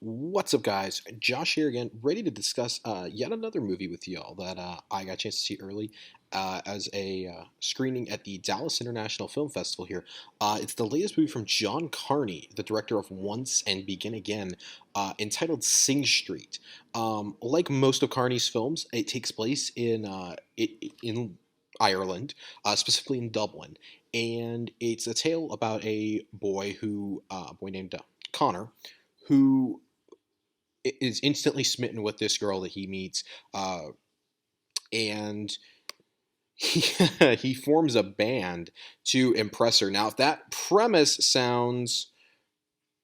What's up, guys? Josh here again, ready to discuss yet another movie with y'all that I got a chance to see early as a screening at the Dallas International Film Festival here. It's the latest movie from John Carney, the director of Once and Begin Again, entitled Sing Street. Like most of Carney's films, it takes place in Ireland, specifically in Dublin, and it's a tale about a boy named Connor, who is instantly smitten with this girl that he meets, and he, he forms a band to impress her. Now, if that premise sounds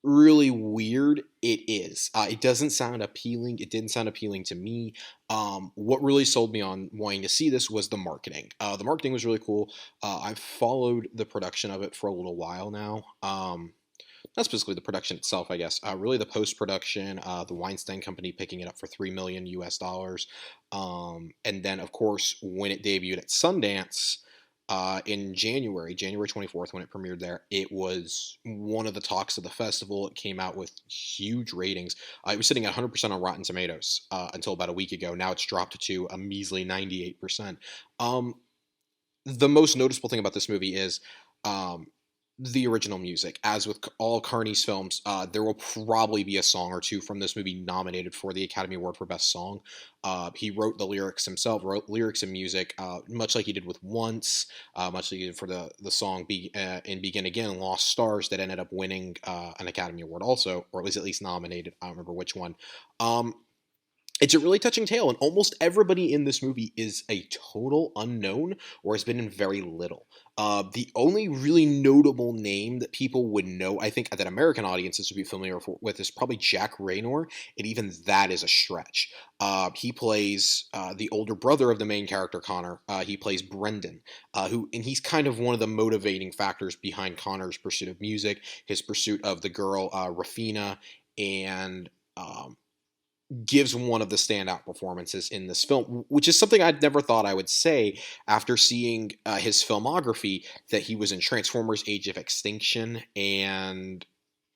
really weird, it is. It doesn't sound appealing. It didn't sound appealing to me. What really sold me on wanting to see this was the marketing. The marketing was really cool. I've followed the production of it for a little while now. Not specifically the production itself, I guess. Really, the post production, the Weinstein Company picking it up for $3 million US, and then of course when it debuted at Sundance in January 24th, when it premiered there, it was one of the talks of the festival. It came out with huge ratings. It was sitting at 100% on Rotten Tomatoes until about a week ago. Now it's dropped to a measly 98%. The most noticeable thing about this movie is um, the original music. As with all Carney's films, there will probably be a song or two from this movie nominated for the Academy Award for Best Song. He wrote the lyrics himself, wrote lyrics and music, much like he did with Once, much like he did for the song in Begin Again, Lost Stars, that ended up winning an Academy Award also, or was at least nominated. I don't remember which one. Um, it's a really touching tale, and almost everybody in this movie is a total unknown or has been in very little. The only really notable name that people would know, I think, that American audiences would be familiar with is probably Jack Raynor, and even that is a stretch. He plays the older brother of the main character, Connor. He plays Brendan, and he's kind of one of the motivating factors behind Connor's pursuit of music, his pursuit of the girl, Rafina, and gives one of the standout performances in this film, which is something I'd never thought I would say after seeing his filmography, that he was in Transformers: Age of Extinction. And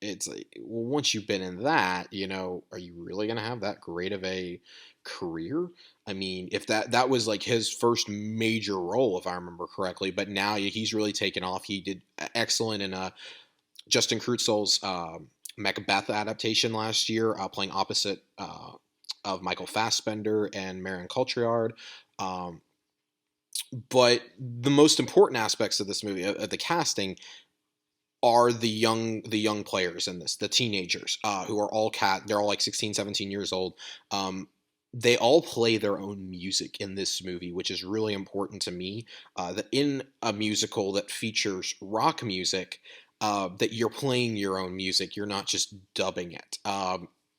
it's like, well, once you've been in that, are you really going to have that great of a career? I mean, if that was like his first major role, if I remember correctly, but now he's really taken off. He did excellent in Justin Kurzel's Macbeth adaptation last year, playing opposite of Michael Fassbender and Marion Cotillard. Um, but the most important aspects of this movie, of the casting, are the young players in this, the teenagers, who are they're all like 16, 17 years old. They all play their own music in this movie, which is really important to me. That in a musical that features rock music, that you're playing your own music, you're not just dubbing it.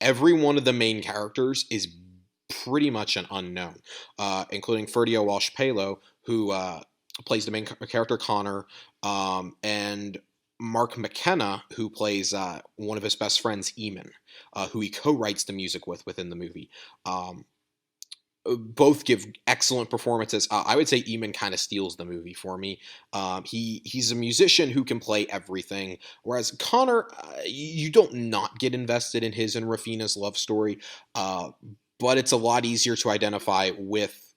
Every one of the main characters is pretty much an unknown, including Ferdio Walsh Palo, who plays the main character Connor, and Mark McKenna, who plays one of his best friends, Eamon, who he co-writes the music within the movie. Both give excellent performances. I would say Eamon kind of steals the movie for me. He's a musician who can play everything, whereas Connor, you don't not get invested in his and Rafina's love story, but it's a lot easier to identify with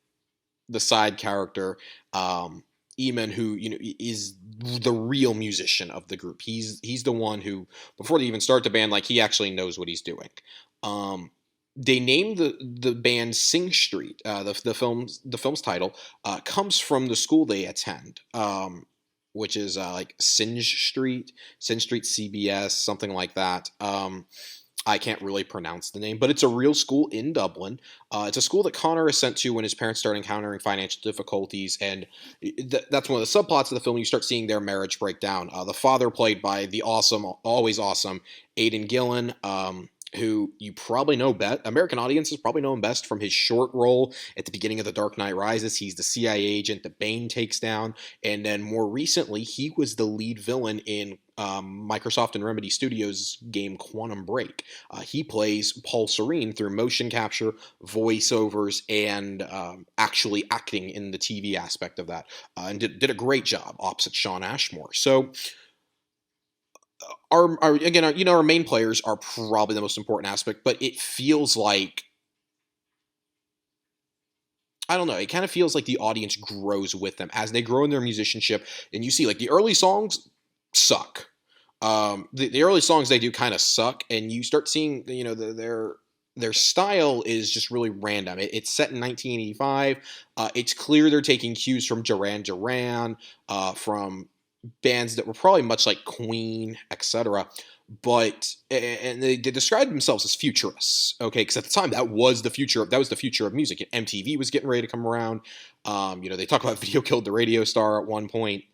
the side character, Eamon, who is the real musician of the group. He's the one who, before they even start the band, like, he actually knows what he's doing. They named the band Sing Street. The film's title comes from the school they attend, which is like Singe Street CBS, something like that. I can't really pronounce the name, but it's a real school in Dublin. It's a school that Connor is sent to when his parents start encountering financial difficulties, and that's one of the subplots of the film. You start seeing their marriage break down. The father, played by the awesome, always awesome Aidan Gillen, who you probably know best. American audiences probably know him best from his short role at the beginning of The Dark Knight Rises. He's the CIA agent that Bane takes down, and then more recently, he was the lead villain in Microsoft and Remedy Studios' game Quantum Break. He plays Paul Serene through motion capture, voiceovers, and actually acting in the TV aspect of that, and did a great job opposite Sean Ashmore. So our main players are probably the most important aspect, but it feels like, I don't know. It kind of feels like the audience grows with them as they grow in their musicianship, and you see like the early songs suck. The early songs they do kind of suck, and you start seeing their style is just really random. It's set in 1985. It's clear they're taking cues from Duran Duran, from bands that were probably much like Queen, etc. But and they described themselves as futurists, okay? Because at the time that was the future. That was the future of music. MTV was getting ready to come around. They talk about "Video Killed the Radio Star" at one point.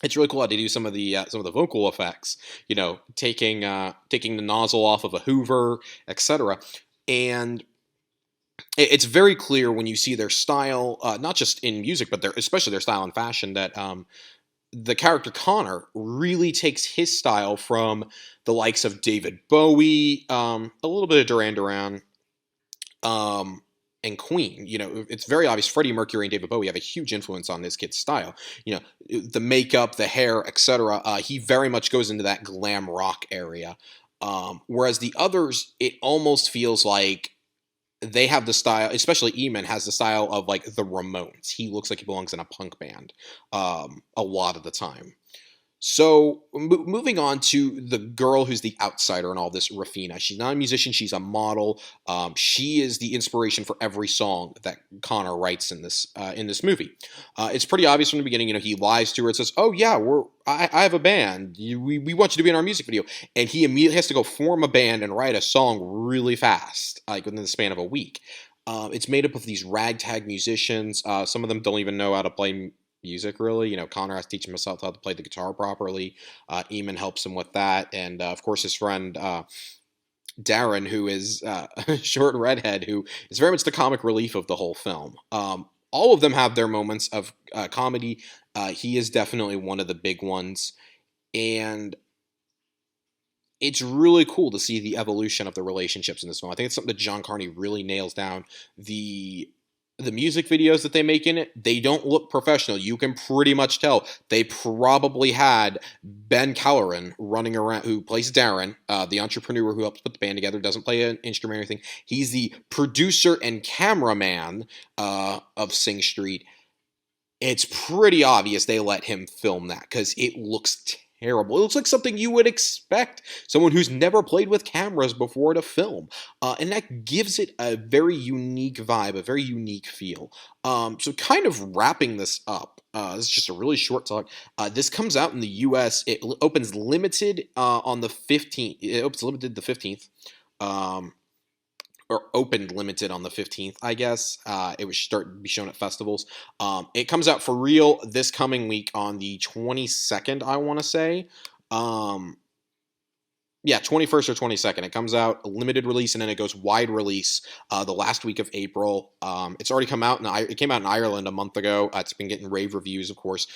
It's really cool how they do some of the vocal effects. Taking the nozzle off of a Hoover, etc. And it's very clear when you see their style, not just in music, but especially their style and fashion, that the character Connor really takes his style from the likes of David Bowie, a little bit of Duran Duran, um, and Queen. It's very obvious Freddie Mercury and David Bowie have a huge influence on this kid's style. The makeup, the hair, etc. He very much goes into that glam rock area. Whereas the others, it almost feels like they have the style, especially Eamon has the style of like the Ramones. He looks like he belongs in a punk band a lot of the time. So moving on to the girl who's the outsider in all this, Rafina. She's not a musician. She's a model. She is the inspiration for every song that Connor writes in this movie. It's pretty obvious from the beginning. He lies to her and says, "Oh yeah, I have a band. We want you to be in our music video." And he immediately has to go form a band and write a song really fast, like within the span of a week. It's made up of these ragtag musicians. Some of them don't even know how to play music, really. Connor has to teach himself how to play the guitar properly. Eamon helps him with that, and of course his friend Darren, who is a short redhead, who is very much the comic relief of the whole film. All of them have their moments of comedy. He is definitely one of the big ones, and it's really cool to see the evolution of the relationships in this film. I think it's something that John Carney really nails down. The music videos that they make in it, they don't look professional. You can pretty much tell they probably had Ben Calloran running around, who plays Darren, the entrepreneur who helps put the band together, doesn't play an instrument or anything. He's the producer and cameraman of Sing Street. It's pretty obvious they let him film that because it looks terrible. It looks like something you would expect someone who's never played with cameras before to film. And that gives it a very unique vibe, a very unique feel. So kind of wrapping this up, this is just a really short talk. This comes out in the US. It opens limited on the 15th. It opens limited the 15th. Or opened limited on the 15th, I guess. It was start to be shown at festivals. It comes out for real this coming week on the 22nd, I want to say. Yeah, 21st or 22nd. It comes out a limited release, and then it goes wide release the last week of April. It's already come out, it came out in Ireland a month ago. It's been getting rave reviews, of course.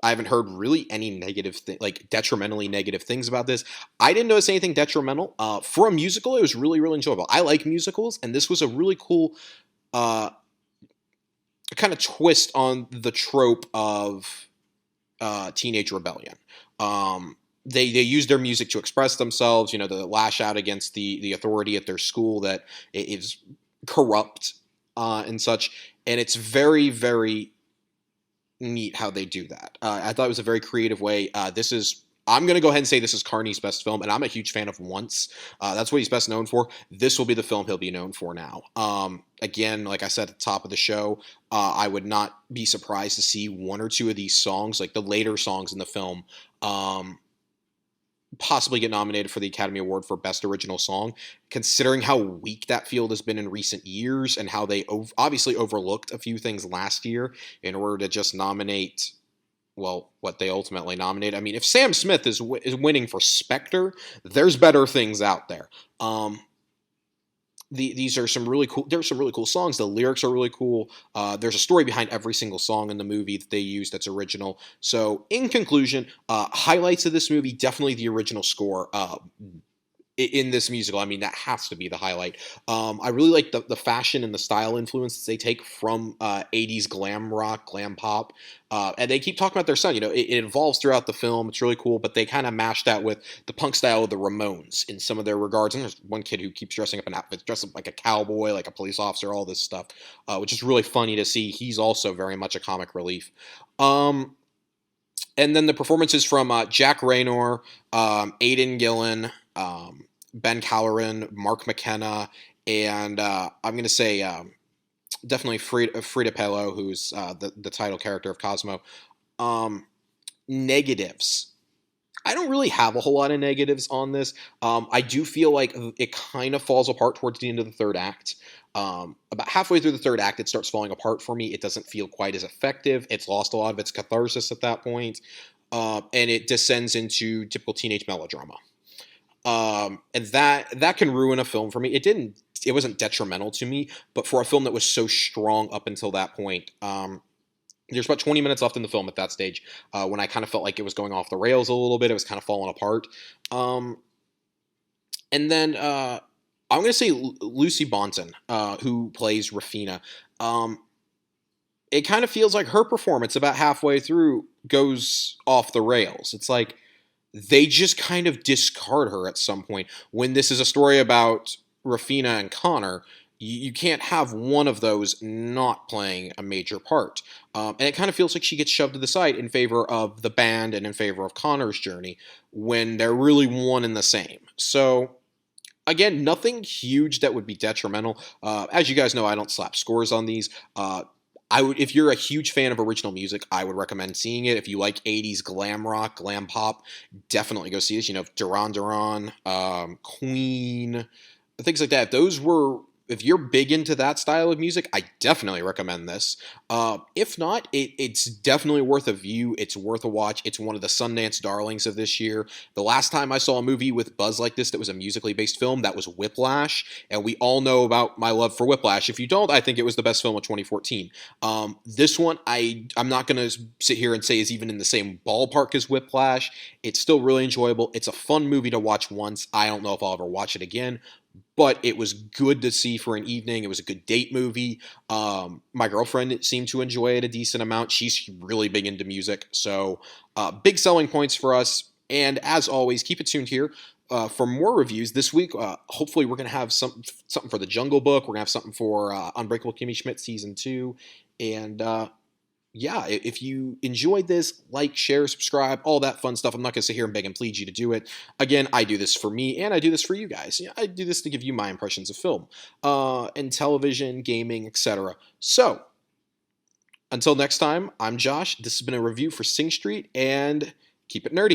I haven't heard really any negative like detrimentally negative things about this. I didn't notice anything detrimental. For a musical, it was really, really enjoyable. I like musicals, and this was a really cool kind of twist on the trope of teenage rebellion. They use their music to express themselves, to lash out against the authority at their school that is corrupt and such. And it's very, very neat how they do that. I thought it was a very creative way. I'm going to go ahead and say this is Carney's best film, and I'm a huge fan of Once. That's what he's best known for. This will be the film he'll be known for now. Again, like I said at the top of the show, I would not be surprised to see one or two of these songs, like the later songs in the film, possibly get nominated for the Academy Award for Best Original Song, considering how weak that field has been in recent years and how they obviously overlooked a few things last year in order to just nominate, well, what they ultimately nominate. I mean, if Sam Smith is winning for Spectre, there's better things out there. These are some really cool. There's some really cool songs. The lyrics are really cool. There's a story behind every single song in the movie that they use that's original. So, in conclusion, highlights of this movie, definitely the original score. in this musical. I mean, that has to be the highlight. I really like the fashion and the style influences they take from 80s glam rock, glam pop. And they keep talking about their son. It evolves throughout the film. It's really cool, but they kind of mash that with the punk style of the Ramones in some of their regards. And there's one kid who keeps dressing up in outfits, dressed up like a cowboy, like a police officer, all this stuff, which is really funny to see. He's also very much a comic relief. Um, and then the performances from Jack Raynor, Aidan Gillen, Ben Calloran, Mark McKenna, and I'm going to say definitely Frida Kahlo, who's the title character of Cosmo. Um, Negatives. I don't really have a whole lot of negatives on this. I do feel like it kind of falls apart towards the end of the third act. About halfway through the third act, it starts falling apart for me. It doesn't feel quite as effective. It's lost a lot of its catharsis at that point, and it descends into typical teenage melodrama. And that can ruin a film for me. It didn't. It wasn't detrimental to me, but for a film that was so strong up until that point, there's about 20 minutes left in the film at that stage when I kind of felt like it was going off the rails a little bit. It was kind of falling apart. Um, and then I'm going to say Lucy Bonton, who plays Rafina. Um, it kind of feels like her performance about halfway through goes off the rails. It's like they just kind of discard her at some point. When this is a story about Rafina and Connor, you can't have one of those not playing a major part. And it kind of feels like she gets shoved to the side in favor of the band and in favor of Connor's journey when they're really one and the same. So, again, nothing huge that would be detrimental. As you guys know, I don't slap scores on these. If you're a huge fan of original music, I would recommend seeing it. If you like 80s glam rock, glam pop, definitely go see this. Duran Duran, Queen, things like that. If you're big into that style of music, I definitely recommend this. If not, it's definitely worth a view. It's worth a watch. It's one of the Sundance darlings of this year. The last time I saw a movie with buzz like this that was a musically based film, that was Whiplash, and we all know about my love for Whiplash. If you don't, I think it was the best film of 2014. This one, I'm not going to sit here and say is even in the same ballpark as Whiplash. It's still really enjoyable. It's a fun movie to watch once. I don't know if I'll ever watch it again, but it was good to see for an evening. It was a good date movie. My girlfriend seemed to enjoy it a decent amount. She's really big into music, so big selling points for us. And as always, keep it tuned here for more reviews this week. Hopefully, we're going to have something for The Jungle Book. We're going to have something for Unbreakable Kimmy Schmidt Season 2. And yeah, if you enjoyed this, like, share, subscribe, all that fun stuff. I'm not going to sit here and beg and plead you to do it. Again, I do this for me, and I do this for you guys. I do this to give you my impressions of film and television, gaming, etc. So, until next time, I'm Josh. This has been a review for Sing Street, and keep it nerdy.